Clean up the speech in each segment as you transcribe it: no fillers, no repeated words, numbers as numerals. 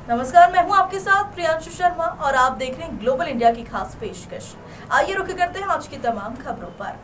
नमस्कार, मैं हूं आपके साथ प्रियांशु शर्मा और आप देख रहे हैं ग्लोबल इंडिया की खास पेशकश। आइए रुक करते हैं आज की तमाम खबरों पर।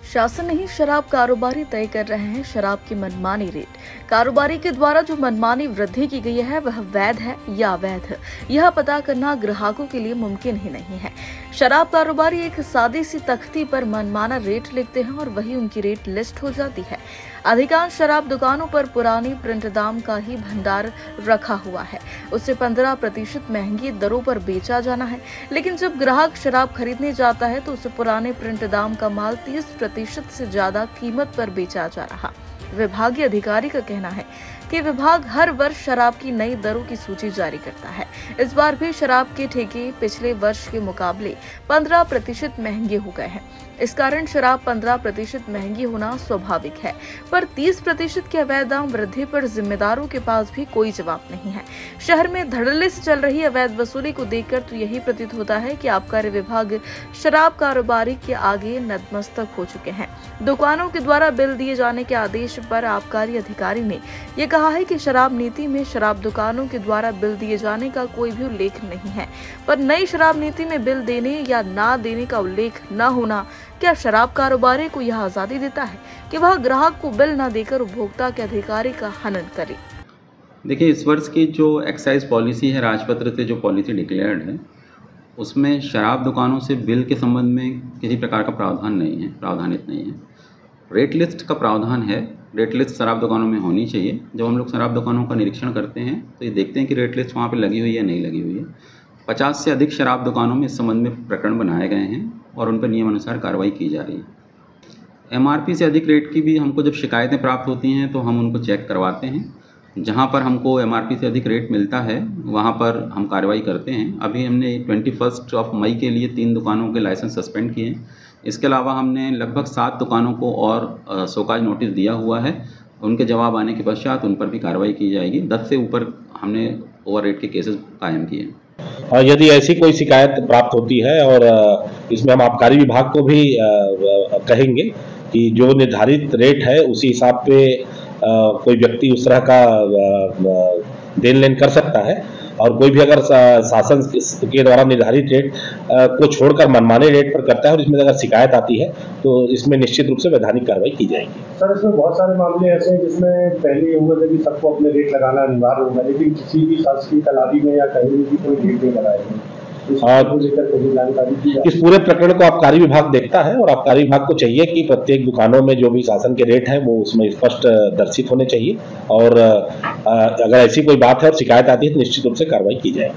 शासन नहीं, शराब कारोबारी तय कर रहे हैं शराब की मनमानी रेट। कारोबारी के द्वारा जो मनमानी वृद्धि की गई है वह वैध है या अवैध, यह पता करना ग्राहकों के लिए मुमकिन ही नहीं है। शराब कारोबारी एक सादी सी तख्ती पर मनमाना रेट लिखते हैं और वही उनकी रेट लिस्ट हो जाती है। अधिकांश शराब दुकानों पर पुरानी प्रिंट दाम का ही भंडार रखा हुआ है, उससे 15% महंगी दरों पर बेचा जाना है। लेकिन जब ग्राहक शराब खरीदने जाता है तो उसे पुराने प्रिंट दाम का माल 30% से ज्यादा कीमत पर बेचा जा रहा। विभागीय अधिकारी का कहना है कि विभाग हर वर्ष शराब की नई दरों की सूची जारी करता है। इस बार भी शराब के ठेके पिछले वर्ष के मुकाबले 15% महंगे हो गए हैं। इस कारण शराब 15% महंगी होना स्वाभाविक है, पर 30% के अवैध दाम वृद्धि पर जिम्मेदारों के पास भी कोई जवाब नहीं है। शहर में धड़ल्ले से चल रही अवैध वसूली को देखकर तो यही प्रतीत होता है कि आबकारी विभाग शराब कारोबारी के आगे नतमस्तक हो चुके हैं। दुकानों के द्वारा बिल दिए जाने के आदेश पर आबकारी अधिकारी ने यह कहा है कि शराब नीति में शराब दुकानों के द्वारा बिल दिए जाने का कोई भी उल्लेख नहीं है, पर नई शराब नीति में बिल देने या ना देने का उल्लेख न होना क्या शराब कारोबारी को यह आजादी देता है कि वह ग्राहक को बिल न देकर उपभोक्ता के अधिकारी का हनन करे? देखिए, इस वर्ष की जो एक्साइज पॉलिसी है, राजपत्र से जो पॉलिसी डिक्लेयर्ड है, उसमें शराब दुकानों से बिल के संबंध में किसी प्रकार का प्रावधानित नहीं है। रेट लिस्ट का प्रावधान है। रेट लिस्ट शराब दुकानों में होनी चाहिए। जब हम लोग शराब दुकानों का निरीक्षण करते हैं तो ये देखते हैं कि रेट लिस्ट वहाँ पे लगी हुई है नहीं लगी हुई है। 50 से अधिक शराब दुकानों में इस संबंध में प्रकरण बनाए गए हैं और उन पर नियमानुसार कार्रवाई की जा रही है। MRP से अधिक रेट की भी हमको जब शिकायतें प्राप्त होती हैं तो हम उनको चेक करवाते हैं। जहाँ पर हमको MRP से अधिक रेट मिलता है वहाँ पर हम कार्रवाई करते हैं। अभी हमने 21 मई के लिए 3 दुकानों के लाइसेंस सस्पेंड किए हैं। इसके अलावा हमने लगभग 7 दुकानों को और शोकाज नोटिस दिया हुआ है। उनके जवाब आने के पश्चात उन पर भी कार्रवाई की जाएगी। 10 से ऊपर हमने ओवर रेट के केसेस कायम किए हैं। और यदि ऐसी कोई शिकायत प्राप्त होती है और इसमें हम आबकारी विभाग को भी कहेंगे कि जो निर्धारित रेट है उसी हिसाब पे कोई व्यक्ति उस तरह का देन लेन कर सकता है, और कोई भी अगर शासन के द्वारा निर्धारित रेट को छोड़कर मनमाने रेट पर करता है और इसमें अगर शिकायत आती है तो इसमें निश्चित रूप से वैधानिक कार्रवाई की जाएगी। सर, इसमें बहुत सारे मामले ऐसे हैं जिसमें पहले ये हुआ था कि सबको अपने रेट लगाना अनिवार्य होगा, लेकिन किसी भी शासकीय तलाबी में या कहीं भी कोई रेट नहीं लगाएंगे। इस पूरे प्रकरण को आबकारी विभाग देखता है और आबकारी विभाग को चाहिए कि प्रत्येक दुकानों में जो भी शासन के रेट हैं वो उसमें स्पष्ट दर्शित होने चाहिए, और अगर ऐसी कोई बात है और शिकायत आती है तो निश्चित रूप से कार्रवाई की जाएगी।